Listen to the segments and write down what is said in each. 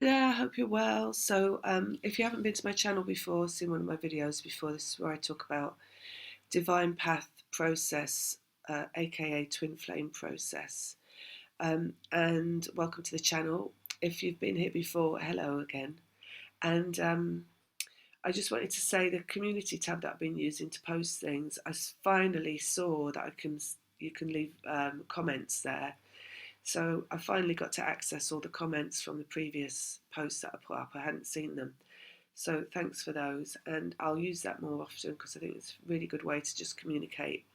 Yeah, I hope you're well. So, if you haven't been to my channel before, seen one of my videos before, this is where I talk about divine path process, aka twin flame process. And welcome to the channel. If you've been here before, hello again. And I just wanted to say the community tab that I've been using to post things, I finally saw that you can leave comments there. So I finally got to access all the comments from the previous posts that I put up. I hadn't seen them. So thanks for those. And I'll use that more often because I think it's a really good way to just communicate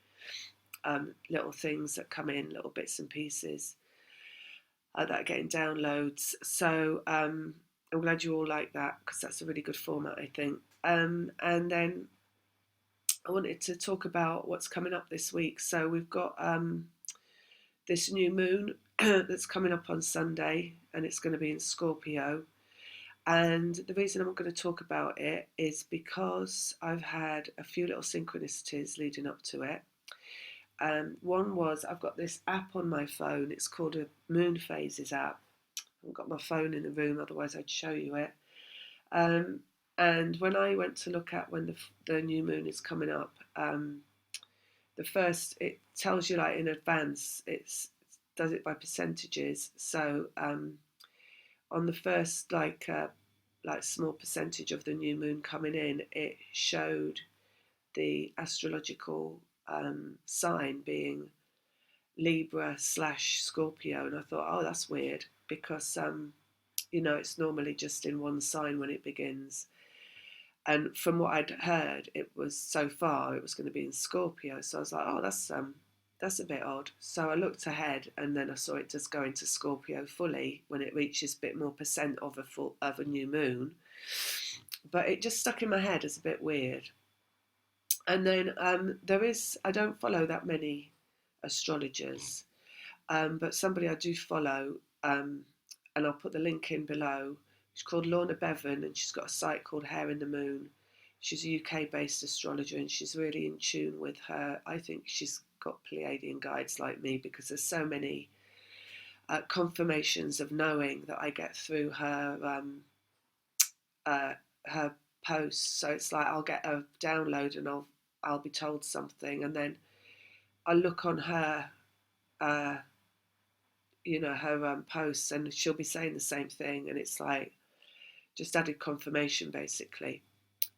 little things that come in, little bits and pieces that are getting downloads. So I'm glad you all like that because that's a really good format, I think. And then I wanted to talk about what's coming up this week. So we've got this new moon that's coming up on Sunday, and it's going to be in Scorpio. And the reason I'm going to talk about it is because I've had a few little synchronicities leading up to it. One was I've got this app on my phone. It's called a Moon Phases app. I've got my phone in the room, otherwise I'd show you it. Um, and when I went to look at when the new moon is coming up, the first it tells you like in advance. It does it by percentages. So on the first like small percentage of the new moon coming in, it showed the astrological sign being Libra slash Scorpio, and I thought, oh, that's weird because it's normally just in one sign when it begins. And from what I'd heard, it was so far it was going to be in Scorpio. So I was like, oh, that's a bit odd. So I looked ahead, and then I saw it just go into Scorpio fully when it reaches a bit more percent of a new moon. But it just stuck in my head as a bit weird. And then I don't follow that many astrologers, but somebody I do follow, and I'll put the link in below. She's called Lorna Bevan, and she's got a site called Hare in the Moon. She's a UK-based astrologer, and she's really in tune with her. I think she's got Pleiadian guides like me because there's so many confirmations of knowing that I get through uh, her posts. So it's like I'll get a download and I'll be told something, and then I look on her uh, her posts, and she'll be saying the same thing, and it's like just added confirmation basically.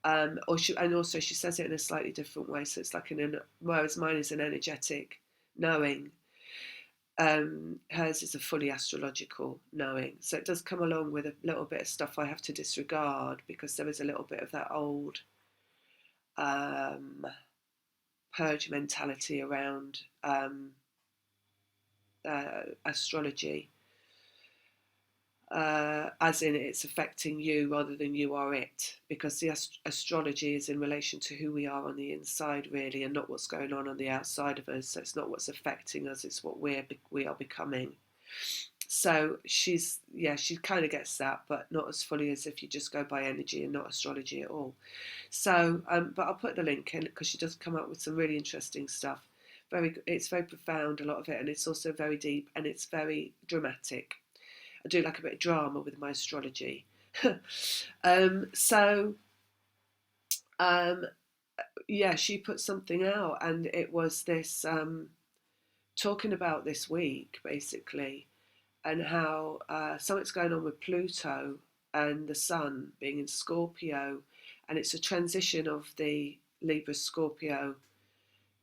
And also she says it in a slightly different way, so it's like whereas mine is an energetic knowing, hers is a fully astrological knowing. So it does come along with a little bit of stuff I have to disregard because there is a little bit of that old um, purge mentality around astrology, as in it's affecting you rather than you are it, because the astrology is in relation to who we are on the inside, really, and not what's going on the outside of us. So it's not what's affecting us; it's what we are becoming. So she kind of gets that, but not as fully as if you just go by energy and not astrology at all. So, but I'll put the link in because she does come up with some really interesting stuff. It's very profound, a lot of it, and it's also very deep and it's very dramatic. I do like a bit of drama with my astrology. So um, yeah, she put something out, and it was this talking about this week basically, and how something's going on with Pluto and the Sun being in Scorpio, and it's a transition of the Libra Scorpio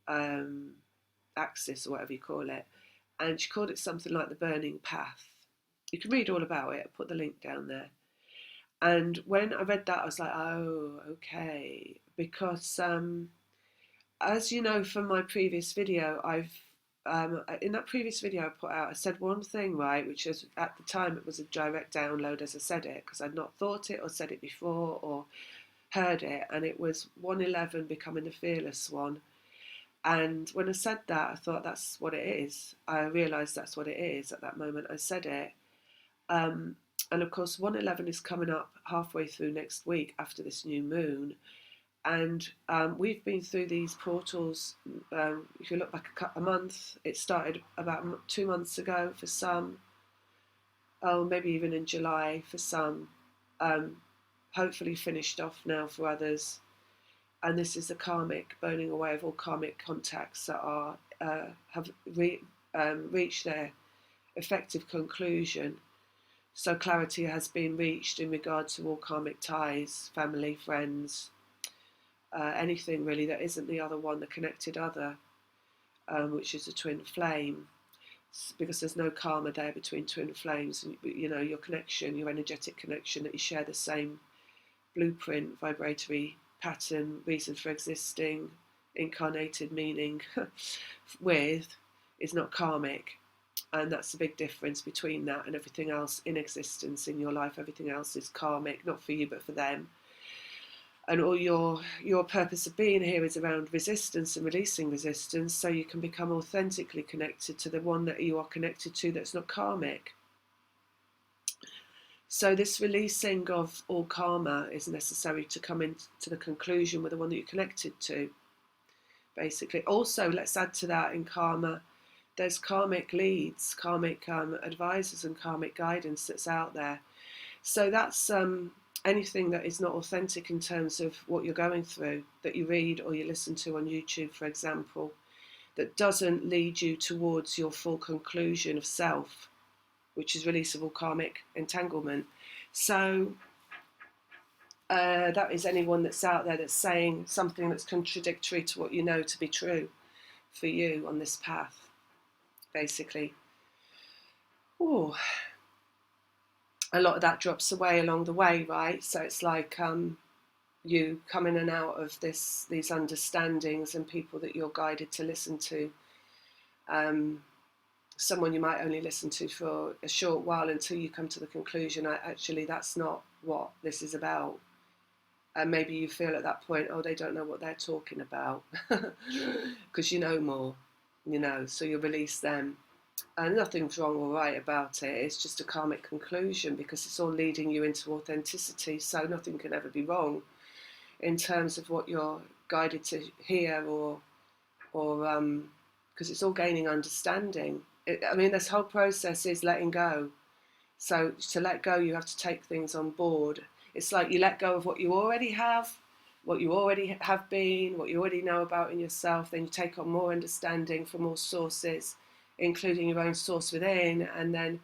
um, axis or whatever you call it, and she called it something like the burning path. You can read all about it. I'll put the link down there. And when I read that, I was like, oh, okay. Because as you know from my previous video, in that previous video I put out, I said one thing, right, which is at the time it was a direct download as I said it, because I'd not thought it or said it before or heard it, and it was 111 becoming the fearless one. And when I said that, I thought that's what it is. I realised that's what it is at that moment I said it. Um, and of course, 111 is coming up halfway through next week after this new moon. And we've been through these portals. If you look back a month, it started about 2 months ago for some. oh, maybe even in July for some, hopefully finished off now for others. And this is the karmic burning away of all karmic contacts that are have reached their effective conclusion. So clarity has been reached in regard to all karmic ties, family, friends, anything really that isn't the other one, the connected other, which is a twin flame. Because there's no karma there between twin flames, and your connection, your energetic connection, that you share the same blueprint, vibratory pattern, reason for existing, incarnated meaning with, is not karmic. And that's the big difference between that and everything else in existence in your life. Everything else is karmic, not for you but for them. And all your purpose of being here is around resistance and releasing resistance, so you can become authentically connected to the one that you are connected to that's not karmic. So this releasing of all karma is necessary to come into the conclusion with the one that you're connected to, basically. Also, let's add to that, in karma, there's karmic leads, karmic advisors and karmic guidance that's out there. So that's anything that is not authentic in terms of what you're going through, that you read or you listen to on YouTube, for example, that doesn't lead you towards your full conclusion of self, which is release of all karmic entanglement. So that is anyone that's out there that's saying something that's contradictory to what you know to be true for you on this path, basically. Ooh. A lot of that drops away along the way, right? So it's like you come in and out of these understandings and people that you're guided to listen to. Someone you might only listen to for a short while until you come to the conclusion, actually, that's not what this is about. And maybe you feel at that point, oh, they don't know what they're talking about, because you know more, so you release them. And nothing's wrong or right about it. It's just a karmic conclusion, because it's all leading you into authenticity. So nothing can ever be wrong in terms of what you're guided to hear, or because it's all gaining understanding. This whole process is letting go. So to let go, you have to take things on board. It's like you let go of what you already have, what you already have been, what you already know about in yourself. Then you take on more understanding from all sources, including your own source within, and then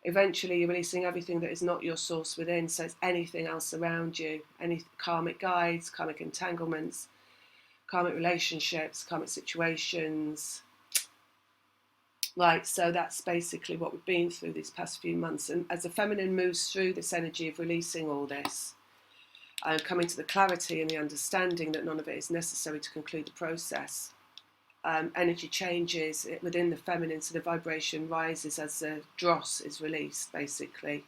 eventually you're releasing everything that is not your source within. So it's anything else around you, any karmic guides, karmic entanglements, karmic relationships, karmic situations. Right, so that's basically what we've been through these past few months. And as the feminine moves through this energy of releasing all this, coming to the clarity and the understanding that none of it is necessary to conclude the process, energy changes within the feminine, so the vibration rises as the dross is released, basically.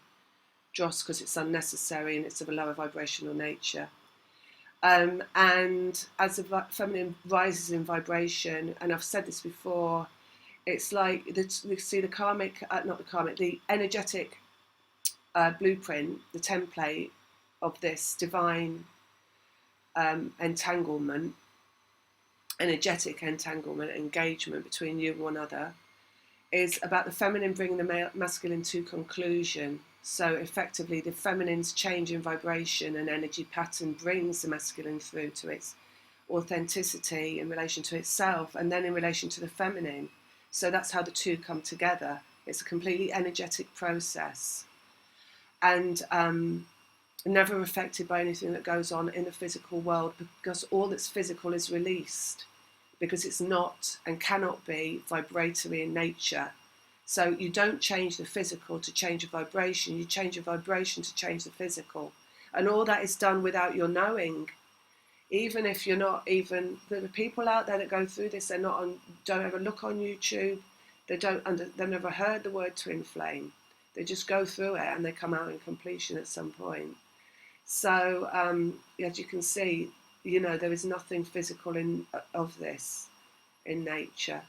Dross because it's unnecessary and it's of a lower vibrational nature. And as the feminine rises in vibration, and I've said this before, it's like we see the karmic, the energetic blueprint, the template of this divine entanglement, energetic entanglement, engagement between you and one another, is about the feminine bringing the masculine to conclusion. So effectively, the feminine's change in vibration and energy pattern brings the masculine through to its authenticity in relation to itself, and then in relation to the feminine. So that's how the two come together. It's a completely energetic process, and never affected by anything that goes on in the physical world, because all that's physical is released, because it's not and cannot be vibratory in nature. So you don't change the physical to change a vibration, you change a vibration to change the physical. And all that is done without your knowing. Even if you're not even, the people out there that go through this, they're not on, don't ever look on YouTube, they've never heard the word twin flame. They just go through it and they come out in completion at some point. So as you can see, there is nothing physical of this in nature.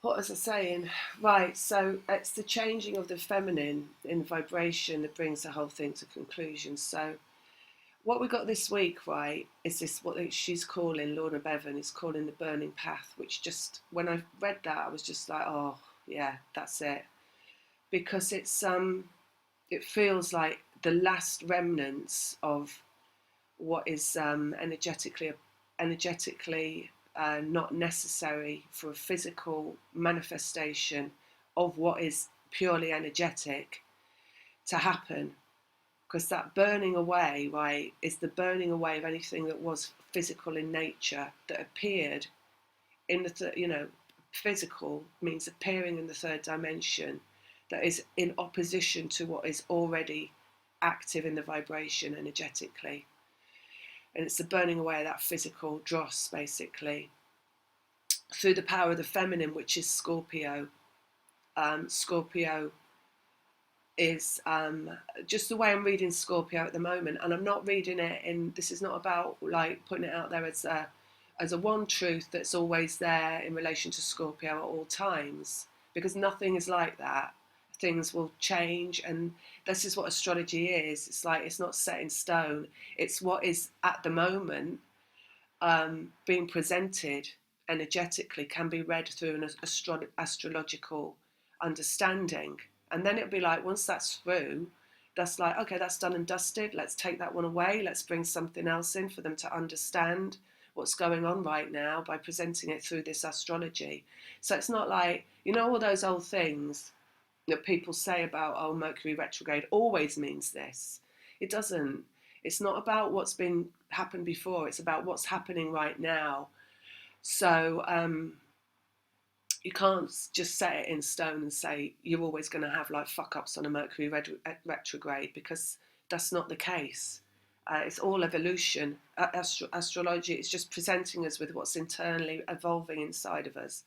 What was I saying? Right, so it's the changing of the feminine in vibration that brings the whole thing to conclusion. So what we got this week, right, is this what she's calling, Lorna Bevan is calling the burning path, which just, when I read that, I was just like, oh, yeah, that's it. Because it feels like the last remnants of what is energetically not necessary for a physical manifestation of what is purely energetic to happen, because that burning away, right, is the burning away of anything that was physical in nature that appeared in the physical means appearing in the third dimension, that is in opposition to what is already active in the vibration energetically. And it's the burning away of that physical dross, basically, through the power of the feminine, which is Scorpio. Scorpio is just the way I'm reading Scorpio at the moment, and I'm not reading it in, this is not about like putting it out there as a one truth that's always there in relation to Scorpio at all times, because nothing is like that. Things will change, and this is what astrology is. It's like, it's not set in stone. It's what is at the moment being presented energetically, can be read through an astrological understanding. And then it'll be like, once that's through, that's like, okay, that's done and dusted. Let's take that one away. Let's bring something else in for them to understand what's going on right now by presenting it through this astrology. So it's not like, all those old things that people say about, oh, Mercury retrograde always means this. It doesn't. It's not about what's been happened before. It's about what's happening right now. So you can't just set it in stone and say you're always going to have like fuck ups on a Mercury retrograde, because that's not the case. It's all evolution. Astrology is just presenting us with what's internally evolving inside of us.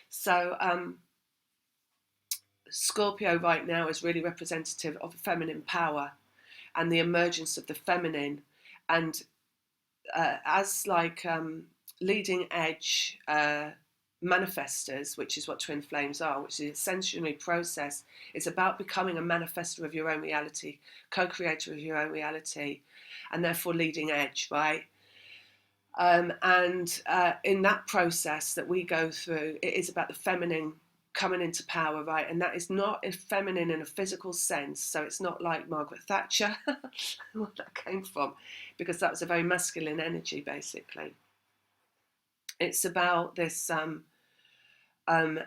So Scorpio right now is really representative of feminine power and the emergence of the feminine, and as like leading edge manifestors, which is what twin flames are, which is the ascensionary process, is about becoming a manifestor of your own reality, co-creator of your own reality, and therefore leading edge, right? And in that process that we go through, it is about the feminine coming into power, right? And that is not feminine in a physical sense. So it's not like Margaret Thatcher, where that came from, because that was a very masculine energy, basically. It's about this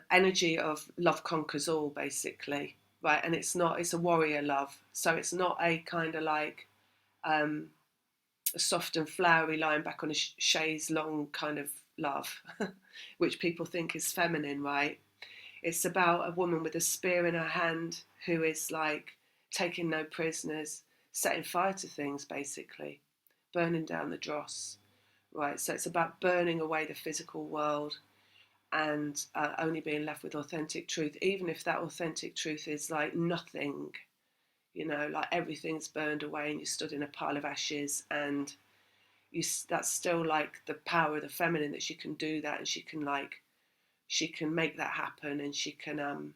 energy of love conquers all, basically, right? And it's a warrior love. So it's not a kind of like a soft and flowery lying back on a chaise long kind of love, which people think is feminine, right? It's about a woman with a spear in her hand who is like taking no prisoners, setting fire to things, basically, burning down the dross, right? So it's about burning away the physical world and only being left with authentic truth, even if that authentic truth is like nothing, like everything's burned away and you stood in a pile of ashes, and that's still like the power of the feminine, that she can do that, and she can make that happen, and she can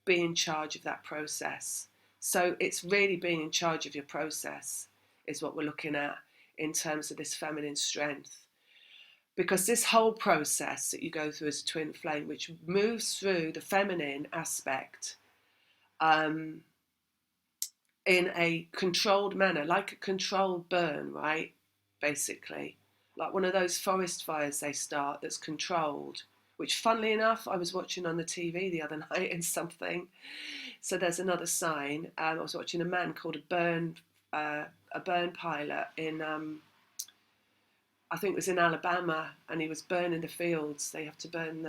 be in charge of that process. So it's really being in charge of your process is what we're looking at in terms of this feminine strength. Because this whole process that you go through as a twin flame, which moves through the feminine aspect in a controlled manner, like a controlled burn, right? Basically, like one of those forest fires they start that's controlled, which funnily enough, I was watching on the TV the other night in something. So there's another sign. I was watching a man called a burn pilot in, I think it was in Alabama, and he was burning the fields. They have to burn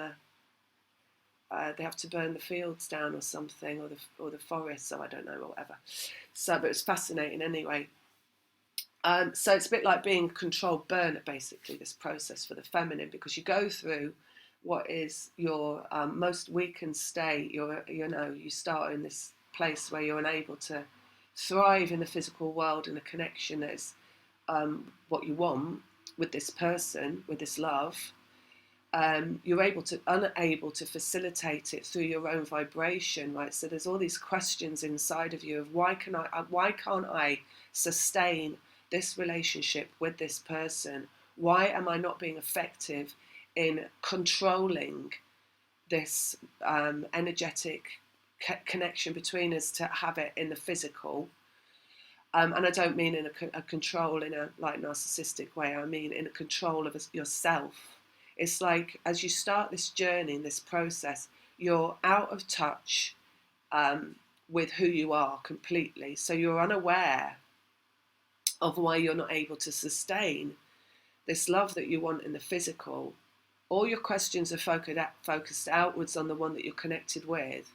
the fields down or something, or the forest. So I don't know, or whatever. So, but it's fascinating anyway. So it's a bit like being a controlled burner, basically, this process for the feminine, because you go through what is your most weakened state. You start in this place where you're unable to thrive in the physical world in a connection that is what you want with this person, with this love. You're unable to facilitate it through your own vibration, right? So there's all these questions inside of you of why can't I sustain this relationship with this person? Why am I not being effective in controlling this energetic connection between us to have it in the physical? And I don't mean in a control in a like narcissistic way. I mean in a control of yourself. It's like as you start this journey, this process, you're out of touch with who you are completely. So you're unaware of why you're not able to sustain this love that you want in the physical. All your questions are focused outwards on the one that you're connected with,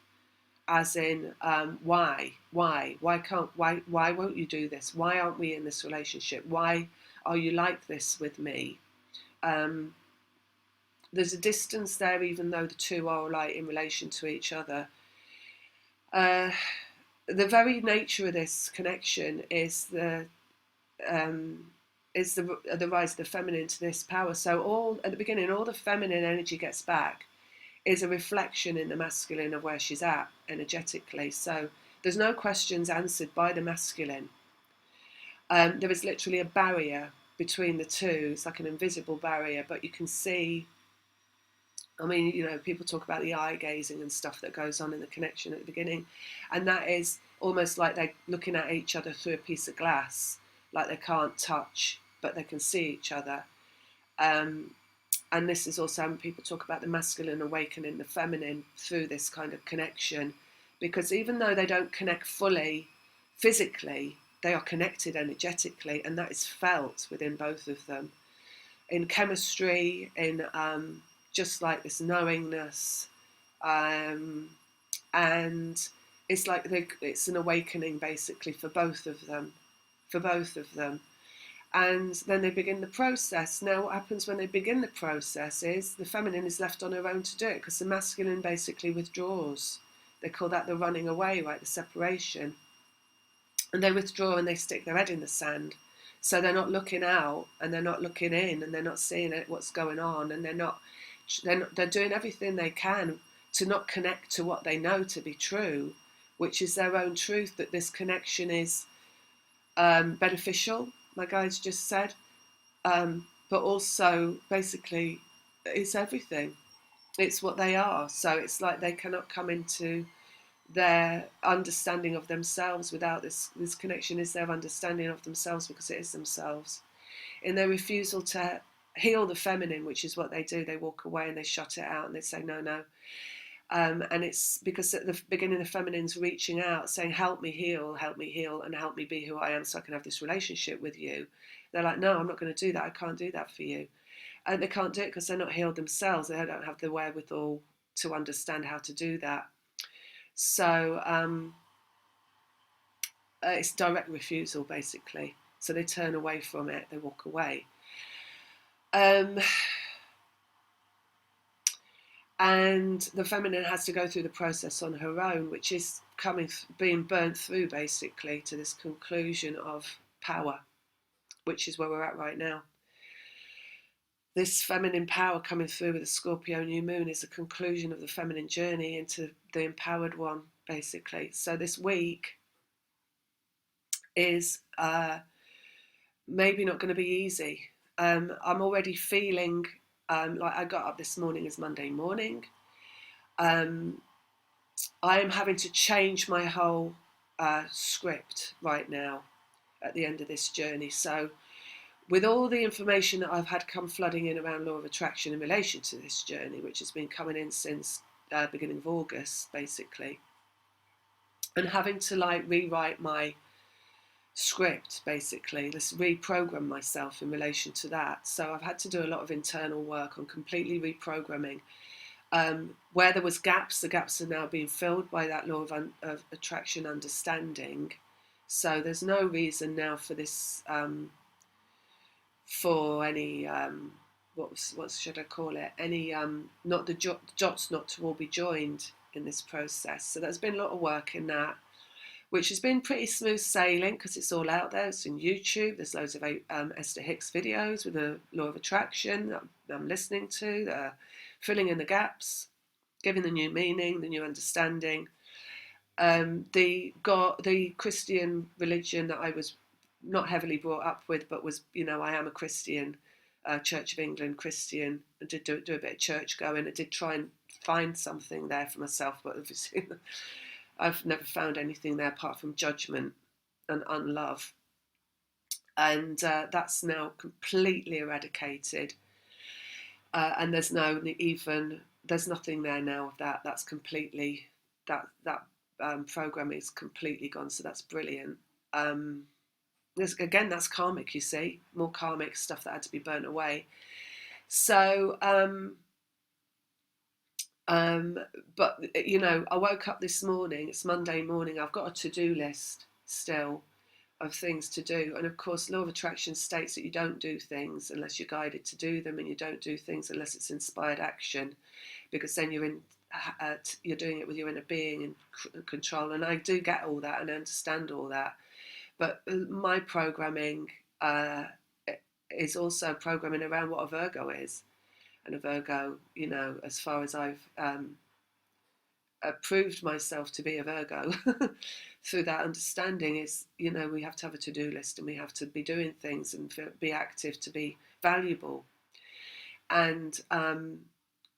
as in why won't you do this? Why aren't we in this relationship? Why are you like this with me? There's a distance there, even though the two are like in relation to each other. The very nature of this connection is the rise of the feminine to this power. So all at the beginning, all the feminine energy gets back is a reflection in the masculine of where she's at energetically. So there's no questions answered by the masculine. There is literally a barrier between the two. It's like an invisible barrier, but you can see. I mean, you know, people talk about the eye gazing and stuff that goes on in the connection at the beginning, and that is almost like they're looking at each other through a piece of glass, like they can't touch, but they can see each other. And this is also when people talk about the masculine awakening the feminine through this kind of connection, because even though they don't connect fully physically, they are connected energetically, and that is felt within both of them in chemistry, in just like this knowingness, and it's like it's an awakening basically for both of them, and then they begin the process. Now what happens when they begin the process is the feminine is left on her own to do it, because the masculine basically withdraws. They call that the running away, right, the separation, and they withdraw and they stick their head in the sand. So they're not looking out, and they're not looking in, and they're not seeing what's going on, and they're doing everything they can to not connect to what they know to be true, which is their own truth, that this connection is beneficial, my guides just said, but also basically it's everything. It's what they are. So it's like they cannot come into their understanding of themselves without this connection is their understanding of themselves, because it is themselves. In their refusal to heal the feminine, which is what they do, they walk away and they shut it out and they say no. And it's because at the beginning the feminine's reaching out saying help me heal, and help me be who I am so I can have this relationship with you. They're like, no, I'm not going to do that, I can't do that for you. And they can't do it because they're not healed themselves. They don't have the wherewithal to understand how to do that. So it's direct refusal basically. So they turn away from it, they walk away. And the feminine has to go through the process on her own, which is being burnt through basically to this conclusion of power, which is where we're at right now. This feminine power coming through with the Scorpio new moon is a conclusion of the feminine journey into the empowered one, basically. So this week is maybe not going to be easy. I'm already feeling like I got up this morning as Monday morning. I am having to change my whole script right now at the end of this journey. So with all the information that I've had come flooding in around law of attraction in relation to this journey, which has been coming in since beginning of August, basically, and having to like rewrite my script, basically, let's reprogram myself in relation to that. So I've had to do a lot of internal work on completely reprogramming. Where there was gaps, the gaps are now being filled by that law of attraction understanding. So there's no reason now for this, for any, what should I call it? Any, not the dots not to all be joined in this process. So there's been a lot of work in that, which has been pretty smooth sailing because it's all out there. It's in YouTube. There's loads of Esther Hicks videos with the law of attraction that I'm listening to, that are filling in the gaps, giving the new meaning, the new understanding. The Christian religion that I was not heavily brought up with, but was, I am a Christian, Church of England Christian. I did do a bit of church going. I did try and find something there for myself, but obviously I've never found anything there apart from judgment and unlove. And that's now completely eradicated. And there's nothing there now of that. That's completely, that program is completely gone. So that's brilliant. Again, that's karmic, you see, more karmic stuff that had to be burnt away. So, but I woke up this morning, it's Monday morning, I've got a to-do list still of things to do. And of course, law of attraction states that you don't do things unless you're guided to do them, and you don't do things unless it's inspired action, because then you're doing it with your inner being and control. And I do get all that and I understand all that. But my programming is also programming around what a Virgo is. And a Virgo, as far as I've proved myself to be a Virgo through that understanding, is, we have to have a to-do list, and we have to be doing things and be active to be valuable. And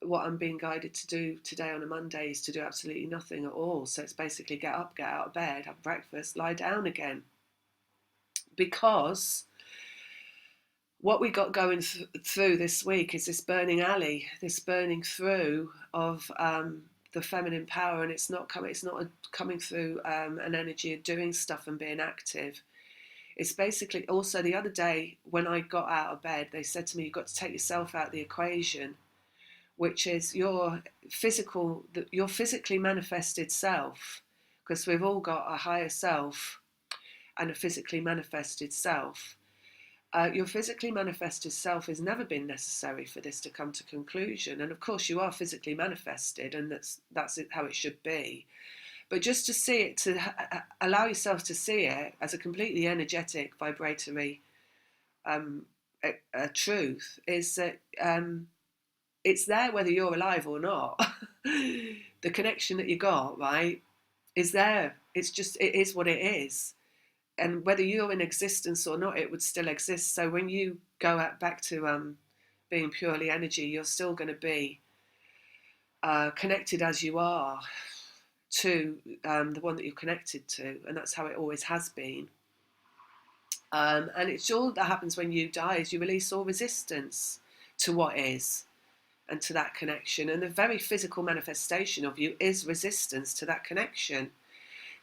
what I'm being guided to do today on a Monday is to do absolutely nothing at all. So it's basically get up, get out of bed, have breakfast, lie down again. Because what we got going through this week is this burning alley, this burning through of the feminine power, and it's not coming through an energy of doing stuff and being active. It's basically, also the other day when I got out of bed, they said to me, you've got to take yourself out of the equation, which is your physically manifested self, because we've all got a higher self and a physically manifested self. Your physically manifested self has never been necessary for this to come to conclusion. And of course you are physically manifested, and that's how it should be. But just to see it, to allow yourself to see it as a completely energetic, vibratory truth, is that it's there whether you're alive or not. The connection that you got, right, is there. It is what it is. And whether you're in existence or not, it would still exist. So when you go back to being purely energy, you're still going to be connected as you are to the one that you're connected to. And that's how it always has been. And it's all that happens when you die, is you release all resistance to what is and to that connection. And the very physical manifestation of you is resistance to that connection.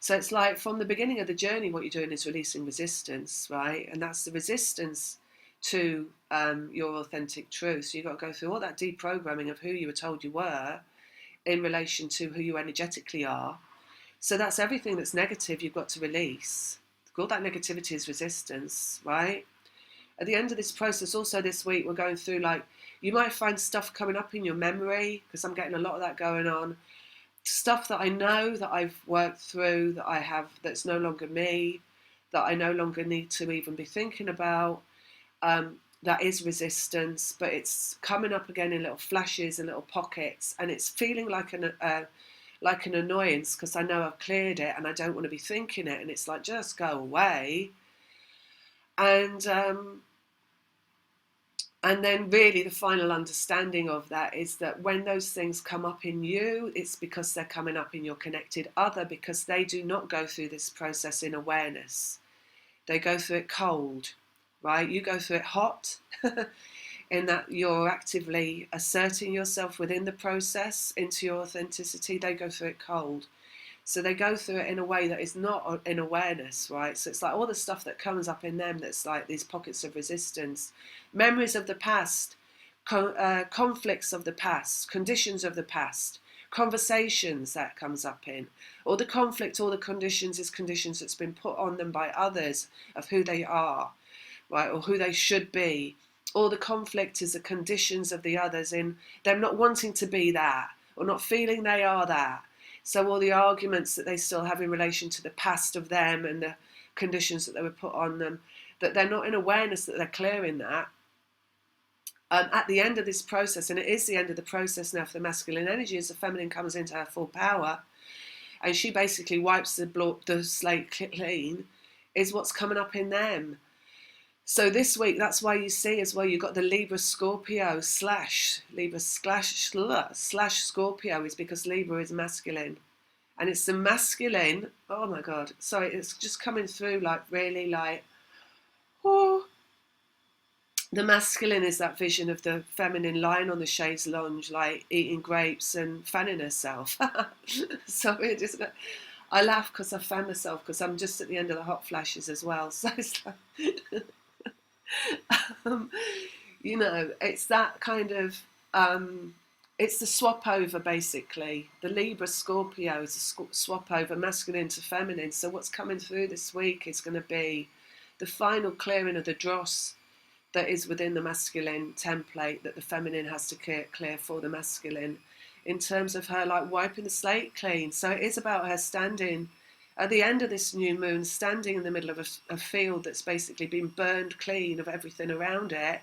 So it's like from the beginning of the journey, what you're doing is releasing resistance, right? And that's the resistance to your authentic truth. So you've got to go through all that deprogramming of who you were told you were in relation to who you energetically are. So that's everything that's negative you've got to release. All that negativity is resistance, right? At the end of this process, also this week, we're going through, like, you might find stuff coming up in your memory, because I'm getting a lot of that going on. Stuff that I know that I've worked through, that I have, that's no longer me, that I no longer need to even be thinking about. That is resistance, but it's coming up again in little flashes and little pockets, and it's feeling like an annoyance, because I know I've cleared it and I don't want to be thinking it, and it's like, just go away. And then really the final understanding of that is that when those things come up in you, it's because they're coming up in your connected other, because they do not go through this process in awareness. They go through it cold, right? You go through it hot, in that you're actively asserting yourself within the process into your authenticity. They go through it cold. So they go through it in a way that is not in awareness, right? So it's like all the stuff that comes up in them that's like these pockets of resistance, memories of the past, conflicts of the past, conditions of the past, conversations that comes up in. All the conflict, all the conditions is conditions that's been put on them by others of who they are, right? Or who they should be. All the conflict is the conditions of the others in them not wanting to be that, or not feeling they are that. So all the arguments that they still have in relation to the past of them and the conditions that they were put on them, that they're not in awareness that they're clearing that. At the end of this process, and it is the end of the process now for the masculine energy, as the feminine comes into her full power, and she basically wipes the slate clean, is what's coming up in them. So this week, that's why you see as well, you've got the Libra Scorpio slash Scorpio, is because Libra is masculine. And it's the masculine, oh my God, sorry, it's just coming through like really like, oh. The masculine is that vision of the feminine lying on the chaise lounge, like eating grapes and fanning herself. So it is. I laugh because I fan myself because I'm just at the end of the hot flashes as well. So it's like, um, you know, it's that kind of. It's the swap over basically. The Libra Scorpio is a swap over masculine to feminine. So what's coming through this week is going to be the final clearing of the dross that is within the masculine template that the feminine has to clear for the masculine, in terms of her like wiping the slate clean. So it is about her standing at the end of this new moon, standing in the middle of a field that's basically been burned clean of everything around it.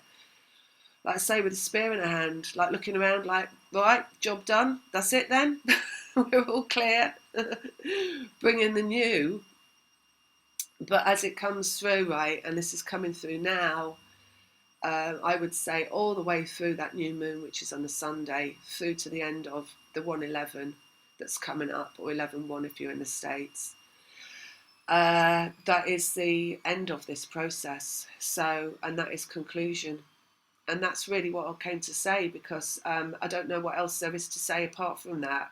Like I say, with a spear in her hand, like looking around like, right, job done, that's it then, we're all clear. Bring in the new. But as it comes through, right, and this is coming through now, I would say all the way through that new moon, which is on the Sunday, through to the end of the 111 that's coming up, or 11/1 if you're in the States. That is the end of this process. So, and that is conclusion. And that's really what I came to say, because I don't know what else there is to say apart from that.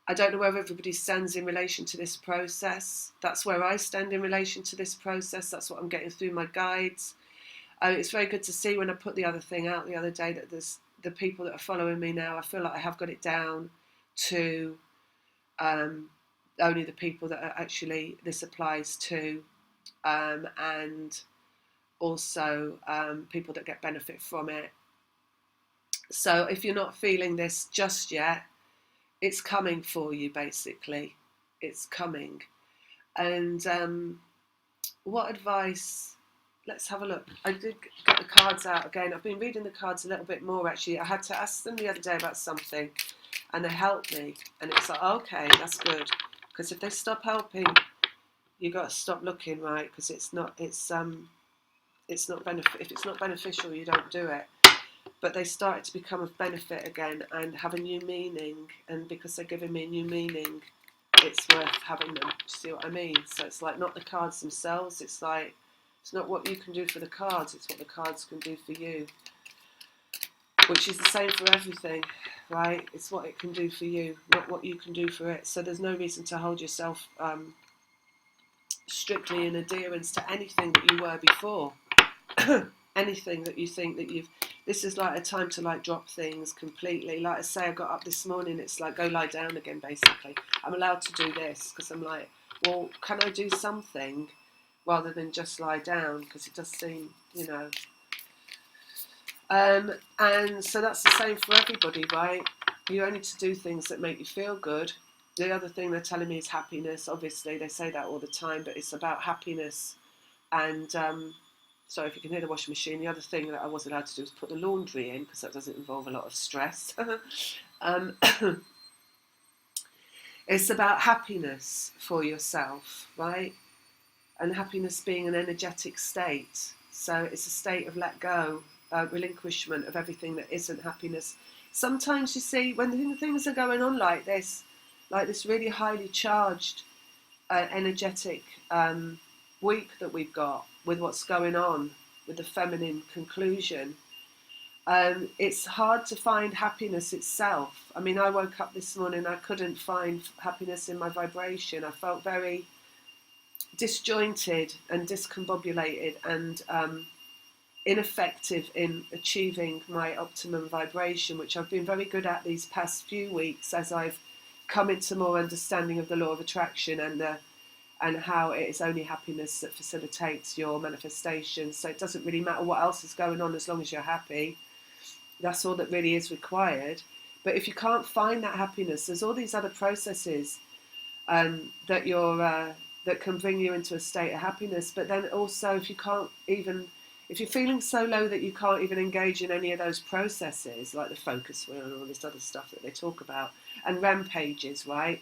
I don't know where everybody stands in relation to this process. That's where I stand in relation to this process. That's what I'm getting through my guides. It's very good to see when I put the other thing out the other day that there's the people that are following me now. I feel like I have got it down to only the people that are actually this applies to, and also people that get benefit from it. So if you're not feeling this just yet, it's coming for you, basically. It's coming. And what advice? Let's have a look. I did get the cards out again. I've been reading the cards a little bit more, actually. I had to ask them the other day about something, and they helped me. And it's like, okay, that's good. Because if they stop helping, you've got to stop looking, right? Because it's not benefit. If it's not beneficial, you don't do it. But they started to become of benefit again and have a new meaning. And because they're giving me a new meaning, it's worth having them. Do you see what I mean? So it's like not the cards themselves. It's like, it's not what you can do for the cards, it's what the cards can do for you. Which is the same for everything, right? It's what it can do for you, not what you can do for it. So there's no reason to hold yourself strictly in adherence to anything that you were before. Anything that you think that you've... This is like a time to like drop things completely. Like I say, I got up this morning, it's like go lie down again, basically. I'm allowed to do this because I'm like, well, can I do something rather than just lie down, because it does seem, you know. And so that's the same for everybody, right? You only to do things that make you feel good. The other thing they're telling me is happiness. Obviously, they say that all the time, but it's about happiness. And sorry if you can hear the washing machine. The other thing that I was allowed to do was put the laundry in, because that doesn't involve a lot of stress. It's about happiness for yourself, right? And happiness being an energetic state. So it's a state of let go, relinquishment of everything that isn't happiness. Sometimes you see, when things are going on like this really highly charged, energetic week that we've got with what's going on with the feminine conclusion, it's hard to find happiness itself. I mean, I woke up this morning, I couldn't find happiness in my vibration. I felt very disjointed and discombobulated and ineffective in achieving my optimum vibration, which I've been very good at these past few weeks as I've come into more understanding of the law of attraction and how it is only happiness that facilitates your manifestation. So it doesn't really matter what else is going on as long as you're happy. That's all that really is required. But if you can't find that happiness, there's all these other processes that can bring you into a state of happiness. But then also, if you're feeling so low that you can't even engage in any of those processes, like the focus wheel and all this other stuff that they talk about, and rampages, right?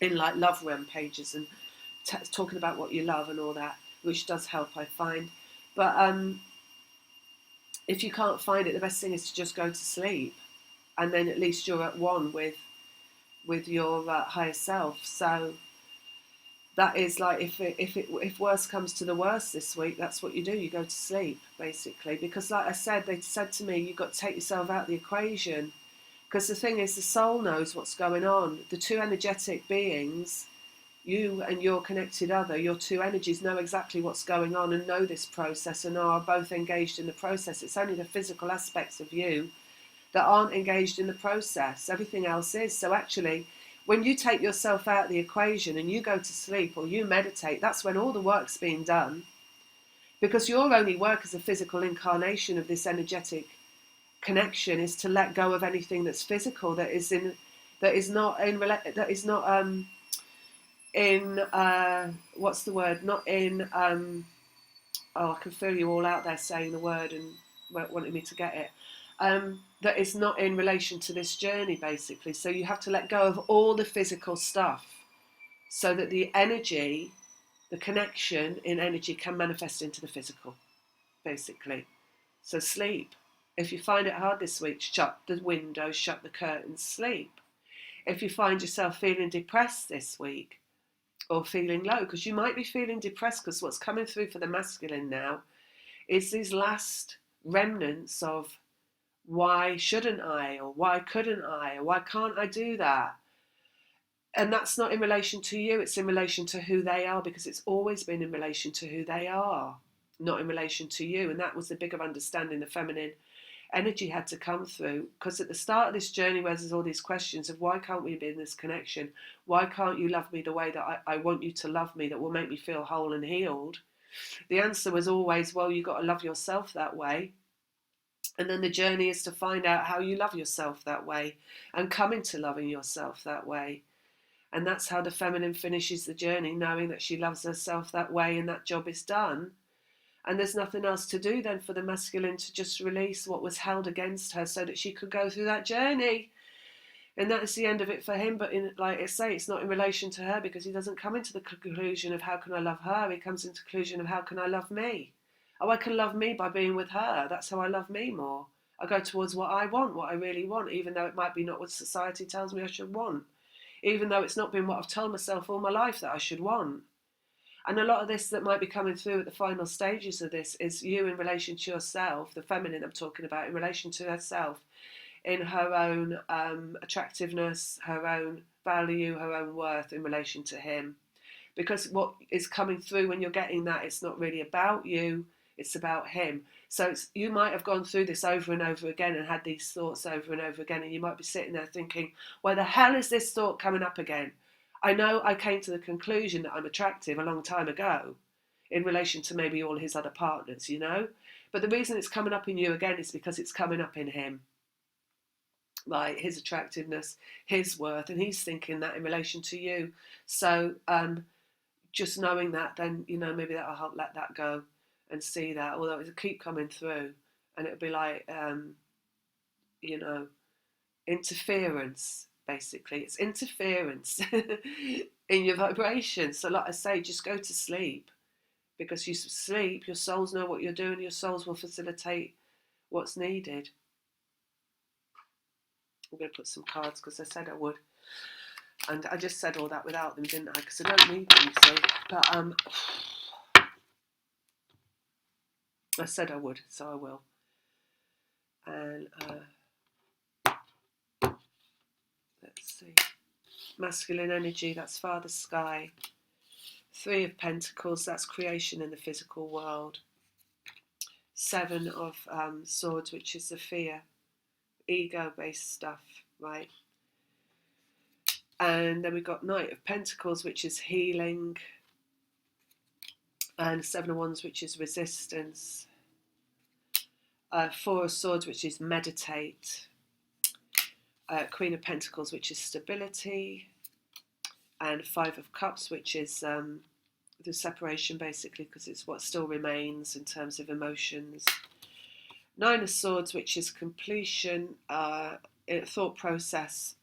In like love rampages and talking about what you love and all that, which does help, I find. But if you can't find it, the best thing is to just go to sleep, and then at least you're at one with your higher self. So that is like, if worse comes to the worst this week, that's what you do. You go to sleep, basically, because like I said, they said to me, you've got to take yourself out of the equation, because the thing is, the soul knows what's going on. The two energetic beings, you and your connected other, your two energies know exactly what's going on and know this process and are both engaged in the process. It's only the physical aspects of you that aren't engaged in the process. Everything else is. So actually, when you take yourself out of the equation and you go to sleep or you meditate, that's when all the work's being done, because your only work as a physical incarnation of this energetic connection is to let go of anything that's physical, that is not in what's the word, not in oh, I can feel you all out there saying the word and wanting me to get it, that is not in relation to this journey, basically. So you have to let go of all the physical stuff so that the energy, the connection in energy, can manifest into the physical, basically. So sleep. If you find it hard this week, shut the windows, shut the curtains, sleep. If you find yourself feeling depressed this week or feeling low, because you might be feeling depressed, because what's coming through for the masculine now is these last remnants of why shouldn't I, or why couldn't I, or why can't I do that? And that's not in relation to you, it's in relation to who they are, because it's always been in relation to who they are, not in relation to you. And that was the bigger understanding the feminine energy had to come through, because at the start of this journey, where there's all these questions of why can't we be in this connection, why can't you love me the way that I want you to love me, that will make me feel whole and healed, the answer was always, well, you've got to love yourself that way. And then the journey is to find out how you love yourself that way and come into loving yourself that way. And that's how the feminine finishes the journey, knowing that she loves herself that way, and that job is done. And there's nothing else to do then for the masculine to just release what was held against her so that she could go through that journey. And that's the end of it for him. But like I say, it's not in relation to her, because he doesn't come into the conclusion of how can I love her. He comes into the conclusion of how can I love me. Oh, I can love me by being with her. That's how I love me more. I go towards what I want, what I really want, even though it might be not what society tells me I should want, even though it's not been what I've told myself all my life that I should want. And a lot of this that might be coming through at the final stages of this is you in relation to yourself, the feminine I'm talking about, in relation to herself, in her own attractiveness, her own value, her own worth in relation to him. Because what is coming through when you're getting that, it's not really about you, it's about him. So you might have gone through this over and over again and had these thoughts over and over again, and you might be sitting there thinking, why the hell is this thought coming up again? I know I came to the conclusion that I'm attractive a long time ago in relation to maybe all his other partners, you know? But the reason it's coming up in you again is because it's coming up in him. Like his attractiveness, his worth, and he's thinking that in relation to you. So just knowing that, then, you know, maybe that'll help let that go and see that, although it'll keep coming through, and it'll be like, you know, interference, basically. It's interference in your vibration. So like I say, just go to sleep, because you sleep, your souls know what you're doing, your souls will facilitate what's needed. I'm going to put some cards because I said I would. And I just said all that without them, didn't I? Because I don't need them, you see. But I said I would, so I will. And let's see. Masculine energy, that's Father Sky. 3 of Pentacles, that's creation in the physical world. 7 of Swords, which is the fear, ego-based stuff, right? And then we've got Knight of Pentacles, which is healing. And 7 of Wands, which is resistance. 4 of Swords, which is meditate. Queen of Pentacles, which is stability. And 5 of Cups, which is the separation, basically, because it's what still remains in terms of emotions. 9 of Swords, which is completion, thought process,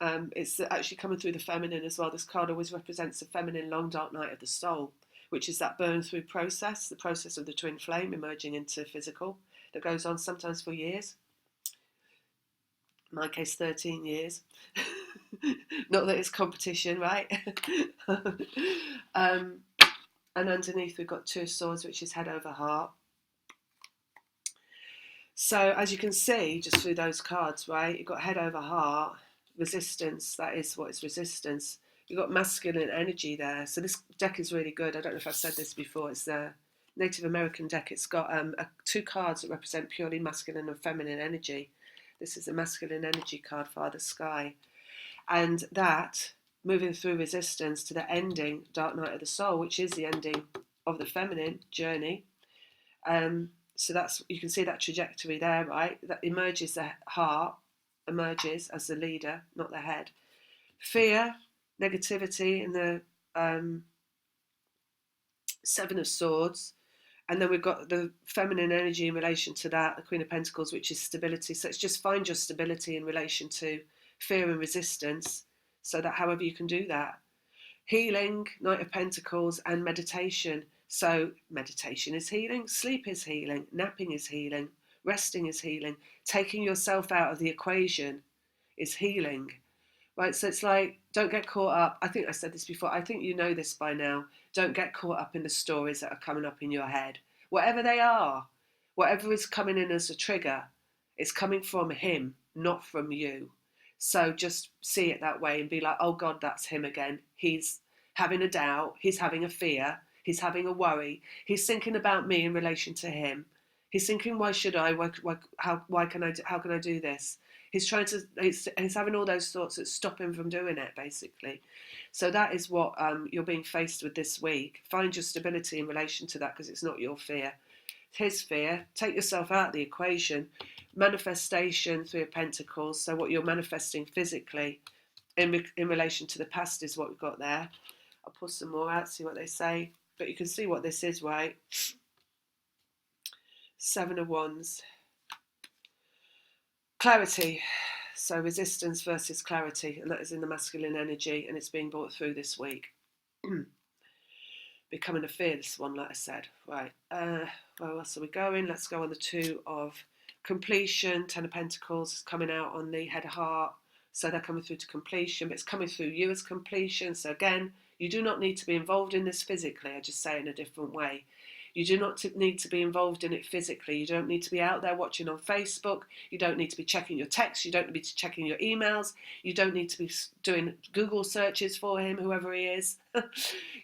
It's actually coming through the feminine as well. This card always represents the feminine long dark night of the soul, which is that burn through process, the process of the twin flame emerging into physical that goes on sometimes for years. In my case, 13 years. Not that it's competition, right? And underneath we've got 2 of swords, which is head over heart. So as you can see, just through those cards, right, you've got head over heart, resistance, that is what is resistance. You've got masculine energy there. So this deck is really good. I don't know if I've said this before. It's the Native American deck. It's got 2 cards that represent purely masculine and feminine energy. This is the masculine energy card, Father Sky. And that, moving through resistance to the ending, Dark Night of the Soul, which is the ending of the feminine journey. So that's, you can see that trajectory there, right? That emerges, the heart emerges as the leader, not the head. Fear, negativity in the 7 of Swords. And then we've got the feminine energy in relation to that, the Queen of Pentacles, which is stability. So it's just find your stability in relation to fear and resistance, so that however you can do that. Healing, Knight of Pentacles, and meditation. So meditation is healing, sleep is healing, napping is healing, resting is healing, taking yourself out of the equation is healing. Right, so it's like, don't get caught up. I think I said this before. I think you know this by now. Don't get caught up in the stories that are coming up in your head. Whatever they are, whatever is coming in as a trigger, it's coming from him, not from you. So just see it that way and be like, oh God, that's him again. He's having a doubt. He's having a fear. He's having a worry. He's thinking about me in relation to him. He's thinking, why should I? How can I do this? He's having all those thoughts that stop him from doing it, basically. So that is what you're being faced with this week. Find your stability in relation to that, because it's not your fear. It's his fear. Take yourself out of the equation. Manifestation, 3 of Pentacles. So what you're manifesting physically in relation to the past is what we've got there. I'll pull some more out, see what they say. But you can see what this is, right? 7 of Wands. Clarity. So resistance versus clarity, and that is in the masculine energy, and it's being brought through this week. Becoming a fearless one, like I said. Right, where else are we going? Let's go on the 2 of completion. 10 of Pentacles is coming out on the head of heart, so they're coming through to completion, but it's coming through you as completion. So again, you do not need to be involved in this physically. I just say it in a different way. You do not need to be involved in it physically. You don't need to be out there watching on Facebook. You don't need to be checking your texts. You don't need to be checking your emails. You don't need to be doing Google searches for him, whoever he is.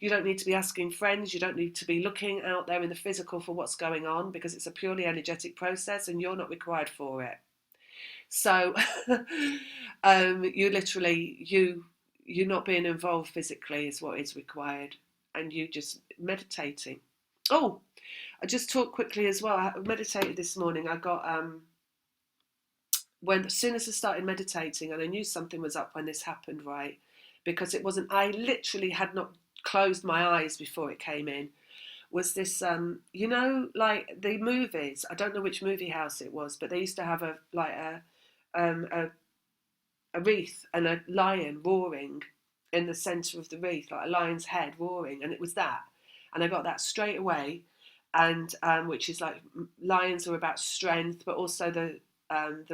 You don't need to be asking friends. You don't need to be looking out there in the physical for what's going on, because it's a purely energetic process and you're not required for it. So you're not being involved physically is what is required, and you just meditating. Oh, I just talked quickly as well. I meditated this morning. I got as soon as I started meditating, and I knew something was up when this happened, right? Because it wasn't. I literally had not closed my eyes before it came in. Was this like the movies? I don't know which movie house it was, but they used to have a wreath and a lion roaring in the centre of the wreath, like a lion's head roaring, and it was that. And I got that straight away, and which is like lions are about strength, but also the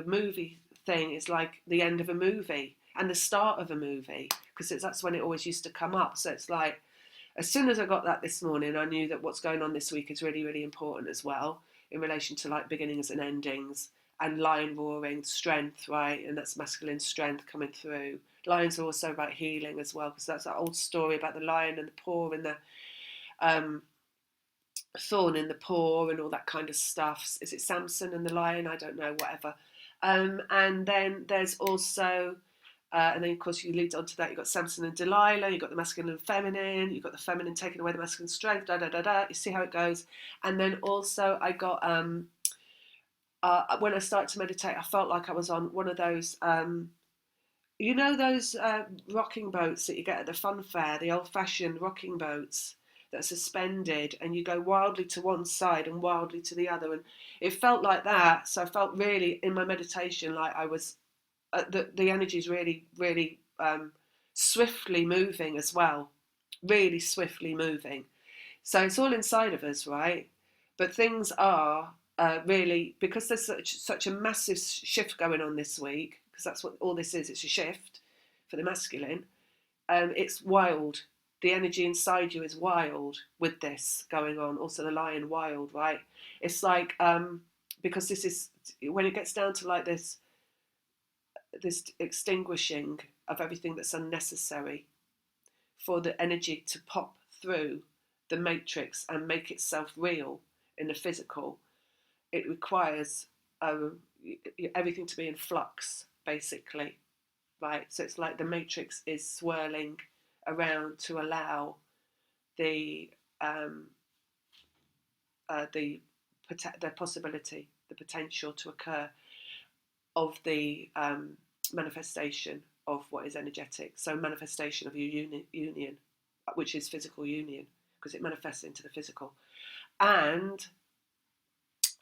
movie thing is like the end of a movie and the start of a movie, because that's when it always used to come up. So it's like, as soon as I got that this morning, I knew that what's going on this week is really, really important as well, in relation to like beginnings and endings, and lion roaring, strength, right? And that's masculine strength coming through. Lions are also about healing as well, because that's that old story about the lion and the paw and the thorn in the paw and all that kind of stuff. Is it Samson and the lion? I don't know, whatever. And then there's also, and then of course you lead on to that, you've got Samson and Delilah, you've got the masculine and feminine, you've got the feminine taking away the masculine strength, you see how it goes. And then also I got, when I started to meditate, I felt like I was on one of those, those rocking boats that you get at the fun fair, the old-fashioned rocking boats that are suspended, and you go wildly to one side and wildly to the other, and it felt like that. So I felt really in my meditation like I was the energy is really, really swiftly moving as well, really swiftly moving. So it's all inside of us, right? But things are really, because there's such a massive shift going on this week, because that's what all this is, it's a shift for the masculine. It's wild. The energy inside you is wild with this going on. Also the lion wild, right? It's like, because this is, when it gets down to like this extinguishing of everything that's unnecessary, for the energy to pop through the matrix and make itself real in the physical, it requires everything to be in flux, basically, right? So it's like the matrix is swirling around to allow the possibility, the potential to occur of the manifestation of what is energetic. So manifestation of your union, which is physical union, because it manifests into the physical. And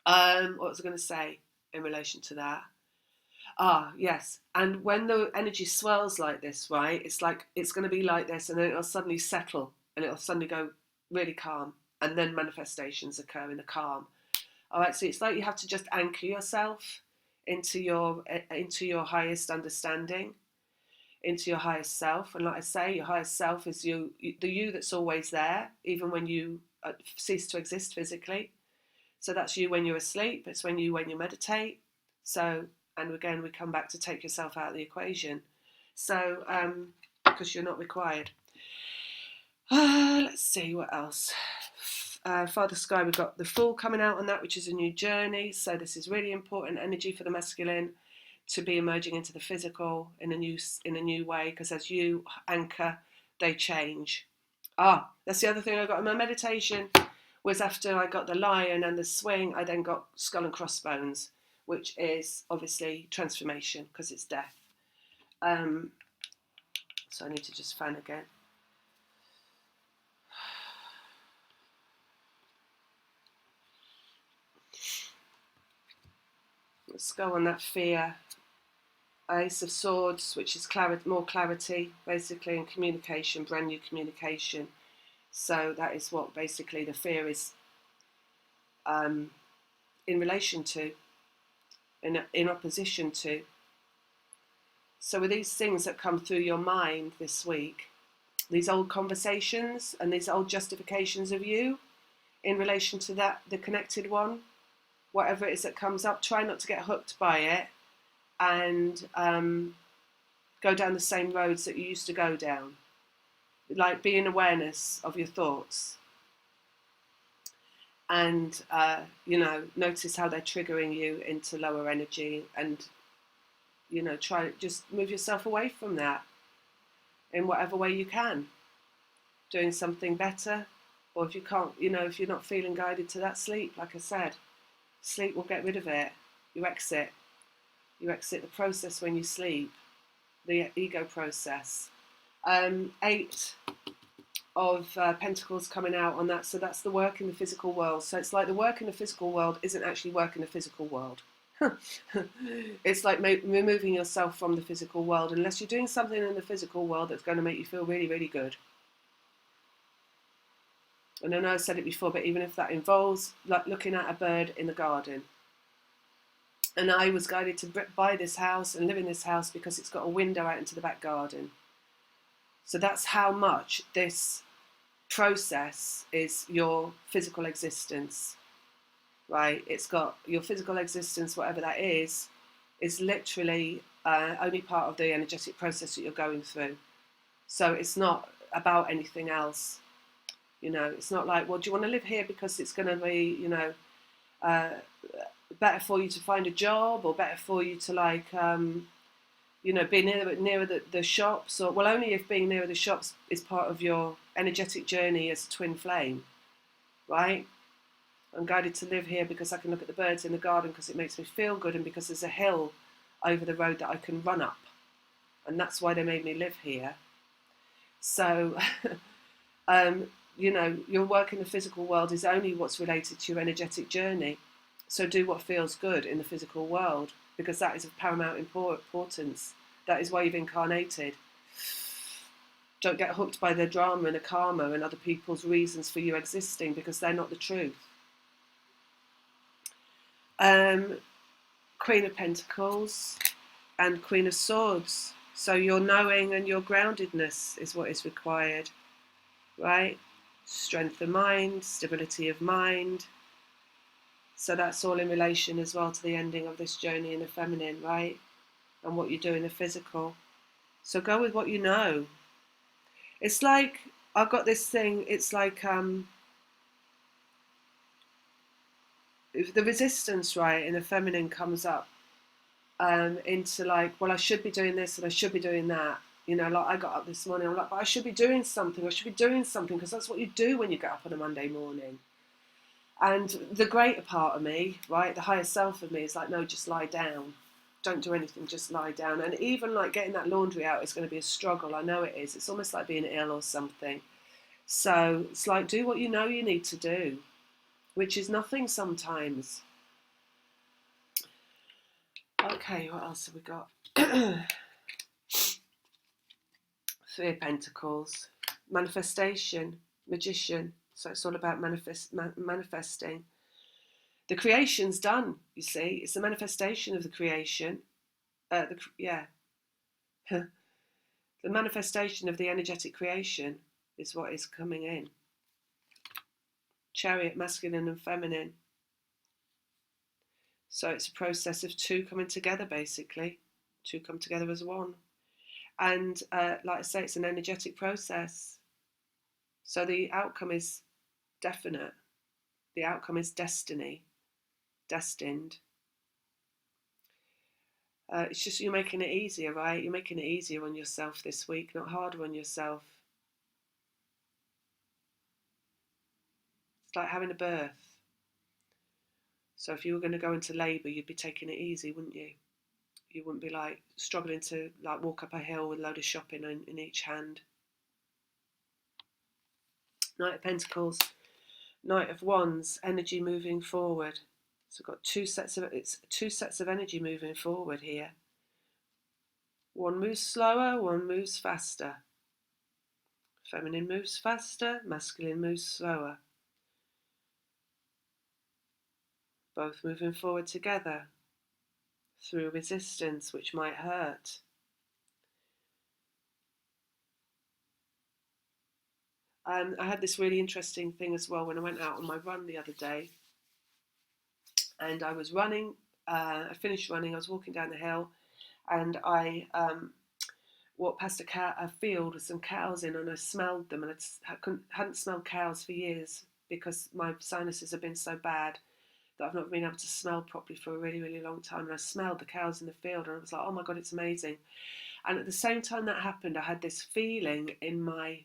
what was I going to say in relation to that? Yes. And when the energy swells like this, right, it's like it's going to be like this, and then it'll suddenly settle, and it'll suddenly go really calm, and then manifestations occur in the calm. All right, so it's like you have to just anchor yourself into your highest understanding, into your highest self. And like I say, your highest self is you, the you that's always there, even when you cease to exist physically. So that's you when you're asleep. It's when you meditate. So, and again, we come back to take yourself out of the equation. So, because you're not required. Let's see what else. Father Sky, we've got the Fool coming out on that, which is a new journey. So this is really important energy for the masculine to be emerging into the physical in a new way, because as you anchor, they change. That's the other thing I got in my meditation, was after I got the lion and the swing, I then got skull and crossbones, which is obviously transformation, because it's death. So I need to just fan again. Let's go on that fear. Ace of Swords, which is more clarity, basically, and communication, brand new communication. So that is what basically the fear is in relation to, in opposition to. So with these things that come through your mind this week, these old conversations and these old justifications of you in relation to that, the connected one, whatever it is that comes up, try not to get hooked by it and go down the same roads that you used to go down. Like, be in awareness of your thoughts and, notice how they're triggering you into lower energy, and, try to just move yourself away from that in whatever way you can, doing something better. Or if you can't, if you're not feeling guided to that, sleep, like I said. Sleep will get rid of it. You exit the process when you sleep, the ego process. 8 of Pentacles coming out on that, so that's the work in the physical world. So it's like the work in the physical world isn't actually work in the physical world. It's like removing yourself from the physical world, unless you're doing something in the physical world that's going to make you feel really, really good. And I know I said it before, but even if that involves like looking at a bird in the garden. And I was guided to buy this house and live in this house because it's got a window out into the back garden. So that's how much this process is your physical existence, right? It's got your physical existence, whatever that is literally only part of the energetic process that you're going through. So it's not about anything else. It's not like, well, do you want to live here because it's going to be, better for you to find a job, or better for you to be nearer the shops, or, well, only if being nearer the shops is part of your energetic journey as a twin flame, right? I'm guided to live here because I can look at the birds in the garden because it makes me feel good, and because there's a hill over the road that I can run up, and that's why they made me live here. So your work in the physical world is only what's related to your energetic journey. So do what feels good in the physical world. because that is of paramount importance. That is why you've incarnated. Don't get hooked by the drama and the karma and other people's reasons for you existing, because they're not the truth. Queen of Pentacles and Queen of Swords. So your knowing and your groundedness is what is required, right? Strength of mind, stability of mind. So that's all in relation as well to the ending of this journey in the feminine, right? And what you do in the physical. So go with what you know. It's like, I've got this thing, it's like if the resistance, right, in the feminine comes up into like, well, I should be doing this and I should be doing that. You know, like I got up this morning, I'm like, but I should be doing something. I should be doing something, because that's what you do when you get up on a Monday morning. And the greater part of me, right, the higher self of me is like, no, just lie down. Don't do anything, just lie down. And even like getting that laundry out is going to be a struggle. I know it is. It's almost like being ill or something. So it's like, do what you know you need to do, which is nothing sometimes. Okay, what else have we got? Three of Pentacles, manifestation, magician. So it's all about manifesting. The creation's done, you see. It's the manifestation of the creation. The manifestation of the energetic creation is what is coming in. Chariot, masculine and feminine. So it's a process of two coming together, basically. Two come together as one. And like I say, it's an energetic process. So the outcome is definite. The outcome is destiny, destined. It's just you're making it easier, right? You're making it easier on yourself this week, not harder on yourself. It's like having a birth. So if you were going to go into labour, you'd be taking it easy, wouldn't you? You wouldn't be like struggling to like walk up a hill with a load of shopping in each hand. Knight of Pentacles, Knight of Wands, energy moving forward. So we've got two sets of energy moving forward here. One moves slower, one moves faster. Feminine moves faster, masculine moves slower. Both moving forward together through resistance, which might hurt. I had this really interesting thing as well when I went out on my run the other day. And I was running, I finished running, I was walking down the hill, and I walked past a field with some cows in, and I smelled them, and I hadn't smelled cows for years because my sinuses have been so bad that I've not been able to smell properly for a really, really long time. And I smelled the cows in the field, and I was like, oh my God, it's amazing. And at the same time that happened, I had this feeling in my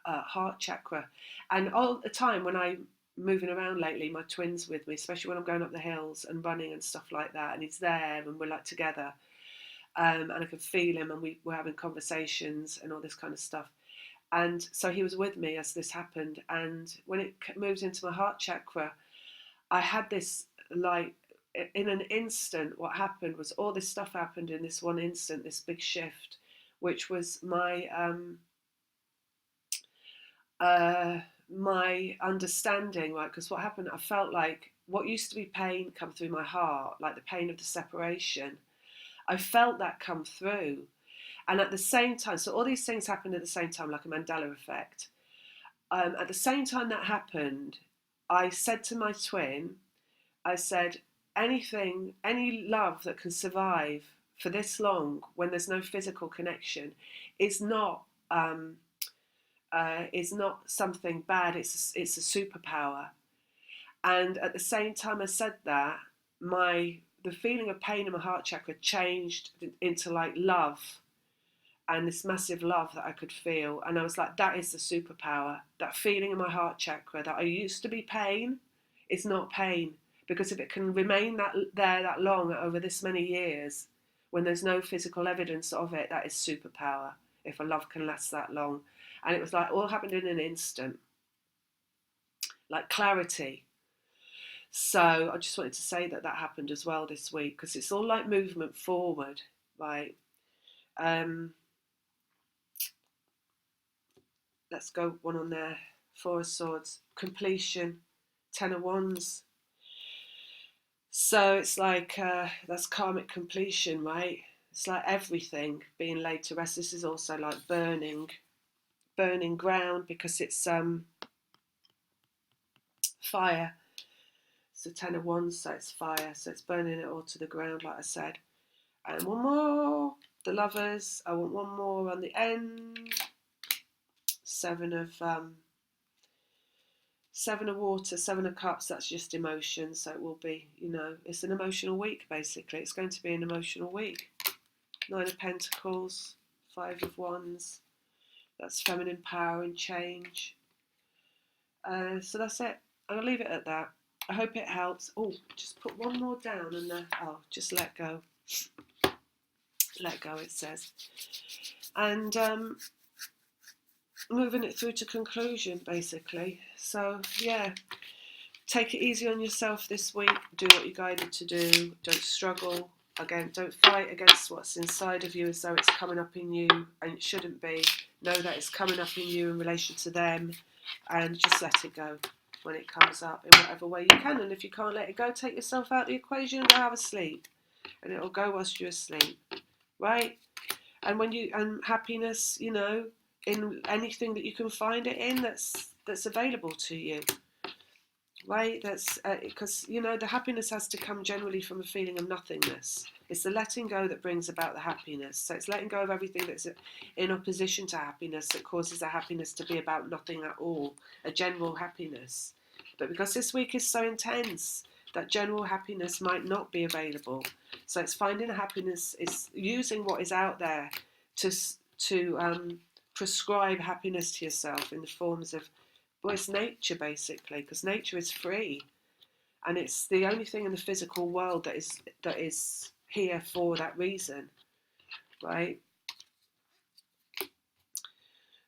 heart chakra. And all the time when I'm moving around lately, my twin's with me, especially when I'm going up the hills and running and stuff like that, and he's there and we're like together. And I could feel him, and we were having conversations and all this kind of stuff. And so he was with me as this happened. And when it moved into my heart chakra, I had this, like, in an instant, what happened was all this stuff happened in this one instant, this big shift, which was my understanding, right? Because what happened, I felt like what used to be pain come through my heart, like the pain of the separation. I felt that come through. And at the same time, so all these things happened at the same time, like a Mandela effect. At the same time that happened, I said to my twin, I said, anything, any love that can survive for this long when there's no physical connection is not something bad. It's a superpower. And at the same time I said that, the feeling of pain in my heart chakra changed into like love, and this massive love that I could feel. And I was like, that is the superpower. That feeling in my heart chakra that I used to be pain is not pain, because if it can remain that long over this many years, when there's no physical evidence of it, that is superpower. If a love can last that long. And it was like all happened in an instant, like clarity. So I just wanted to say that happened as well this week, because it's all like movement forward, right? Let's go one on there. Four of Swords, completion, Ten of Wands. So it's like that's karmic completion, right? It's like everything being laid to rest. This is also like burning ground, because it's fire. It's the Ten of Wands, so it's fire. So it's burning it all to the ground, like I said. And one more, the Lovers. I want one more on the end. Seven of Water, Seven of Cups. That's just emotion. So it will be, it's an emotional week. Basically, it's going to be an emotional week. Nine of Pentacles, Five of Wands. That's feminine power and change. So that's it. I'm gonna leave it at that. I hope it helps. Oh, just put one more down and just let go. Let go, it says. And moving it through to conclusion, basically. So, yeah, take it easy on yourself this week. Do what you're guided to do. Don't struggle. Again, don't fight against what's inside of you as though it's coming up in you, and it shouldn't be. Know that it's coming up in you in relation to them, and just let it go when it comes up in whatever way you can. And if you can't let it go, take yourself out of the equation and go have a sleep, and it'll go whilst you're asleep, right? And happiness, in anything that you can find it in that's available to you, right? That's because the happiness has to come generally from a feeling of nothingness. It's the letting go that brings about the happiness. So it's letting go of everything that's in opposition to happiness that causes the happiness to be about nothing at all, a general happiness. But because this week is so intense, that general happiness might not be available. So it's finding a happiness, it's using what is out there to prescribe happiness to yourself in the forms of, well, it's nature basically, because nature is free, and it's the only thing in the physical world that is here for that reason, right?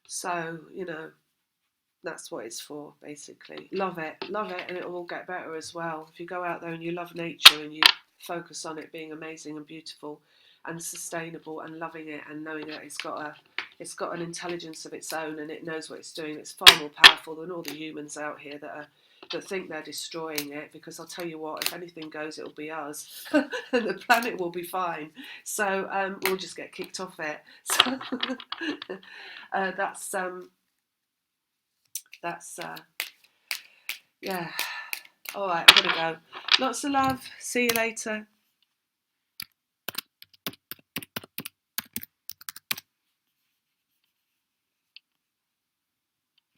So that's what it's for, basically. Love it, and it will get better as well. If you go out there and you love nature and you focus on it being amazing and beautiful and sustainable and loving it and knowing that it's got an intelligence of its own and it knows what it's doing. It's far more powerful than all the humans out here that think they're destroying it, because I'll tell you what, if anything goes, it'll be us and the planet will be fine. So we'll just get kicked off it. So that's yeah. All right, I'm gonna go. Lots of love. See you later.